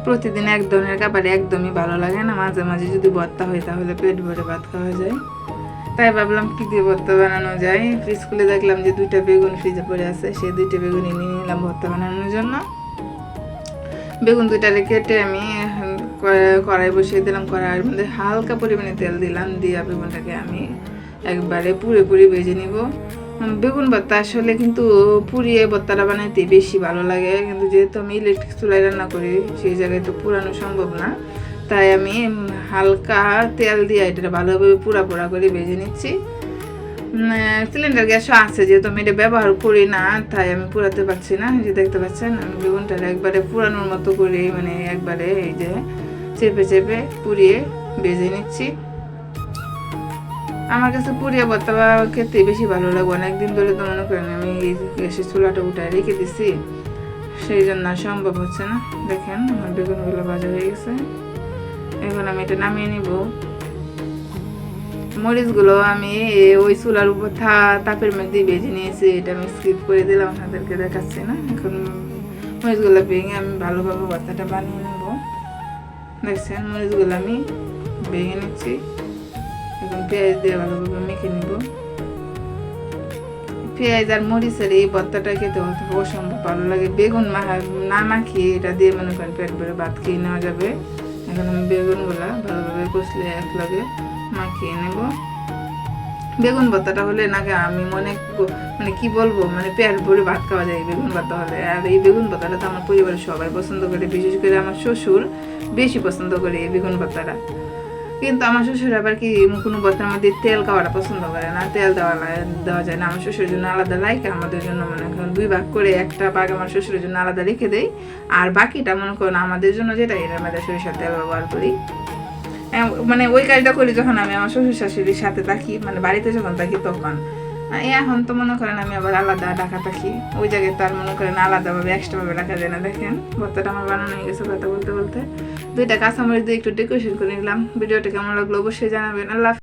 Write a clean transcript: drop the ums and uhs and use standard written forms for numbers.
প্রতিদিন এক ধরনের খাবার একদমই ভালো লাগে না, মাঝে মাঝে যদি ভর্তা হয় তাহলে পেট ভরে ভাত খাওয়া যায়। তাই ভাবলাম কি দিয়ে ভর্তা বানানো যায়। ফ্রিজ খুলে দেখলাম যে 2টা বেগুন ফ্রিজে পড়ে আছে, সেই 2টা বেগুনই নিয়ে নিলাম ভর্তা বানানোর জন্য। বেগুন 2টারে কেটে আমি কড়াই বসিয়ে দিলাম, কড়াইয়ের মধ্যে হালকা পরিমাণে তেল দিলাম, দিয়ে বেগুনটাকে আমি একবারে পুরোপুরি ভেজে নিব। বেগুন ভর্তা আসলে কিন্তু পুড়িয়ে ভর্তাটা বানাইতে বেশি ভালো লাগে, কিন্তু যেহেতু আমি ইলেকট্রিক চুলায় রান্না করি সেই জায়গায় তো পুরানো সম্ভব না, তাই আমি হালকা তেল দিয়ে এটা ভালোভাবে পুরা পুরা করে ভেজে নিচ্ছি। সিলিন্ডার গ্যাসও আছে, যেহেতু আমি এটা ব্যবহার করি না তাই আমি পুরাতে পারছি না। যে দেখতে পাচ্ছেন আমি বেগুনটা একবারে পুরানোর মতো করে মানে একবারে এই যে চেপে চেপে পুড়িয়ে ভেজে নিচ্ছি। আমার কাছে পুড়িয়ে ভর্তা খেতে বেশি ভালো লাগে। অনেকদিন ধরে তো মনে করেন আমি এই গ্যাসের চুলাটা উঠায় রেখে দিছি, সেই জন্য সম্ভব হচ্ছে না। দেখেন আমার বেগুনগুলো ভাজা হয়ে গেছে, এখন আমি এটা নামিয়ে নিব। মরিচগুলো আমি ওই চুলার উপর তাপের মধ্যে ভেজে নিয়েছি, এটা আমি স্কিপ করে দিলাম, আপনাদেরকে দেখাচ্ছি না। এখন মরিচগুলো ভেঙে আমি ভালোভাবে ভর্তাটা বানিয়ে নেব। দেখছেন মরিচগুলো আমি ভেঙে নিচ্ছি, এখন পেঁয়াজ দিয়ে ভালোভাবে মেখে নিব। পেঁয়াজ আর মরিচের এই ভর্তাটা খেতে অসম্ভব ভালো লাগে। বেগুন না মাখিয়ে এটা দিয়ে মনে করেন পেট ভরে ভাত খেয়ে নেওয়া যাবে। এখন আমি বেগুনগুলা ভালোভাবে কষলে একলগে মাখিয়ে নেব। বেগুন ভর্তাটা হলে নাকি আমি মানে কি বলবো, মানে পেট ভরে ভাত খাওয়া যায় বেগুন ভর্তা হলে। আর এই বেগুন ভর্তাটা তো আমার পরিবারের সবাই পছন্দ করে, বিশেষ করে আমার শ্বশুর বেশি পছন্দ করে এই বেগুন ভর্তাটা। কিন্তু আমার শ্বশুর আবার কি কোনো ভর্তার মধ্যে তেল খাওয়াটা পছন্দ করে না, তেল দেওয়া যায় না। আমার শ্বশুরের জন্য আলাদা লাইক, আমাদের জন্য মনে করেন 2 ভাগ করে, একটা ভাগ আমার শ্বশুরের জন্য আলাদা রেখে দেই, আর বাকিটা মনে করেন আমাদের জন্য যেটা এটার মধ্যে সরিষার তেল ব্যবহার করি। মানে ওই কাজটা করি যখন আমি আমার শ্বশুর শাশুড়ির সাথে থাকি, মানে বাড়িতে যখন থাকি তখন। এখন তো মনে করেন আমি আবার আলাদা ঢাকা থাকি, ওই জায়গায় তো আর মনে করেন আলাদাভাবে এক্সট্রাভাবে রাখা যায় না। দেখেন ভর্তাটা আমার বানানো হয়ে গেছে কথা বলতে বলতে। 2টা কাঁচামরিচ দিয়ে একটু ডেকোরেশন করে নিলাম। ভিডিওটা কেমন লাগলো অবশ্যই জানাবেন। আল্লাহ।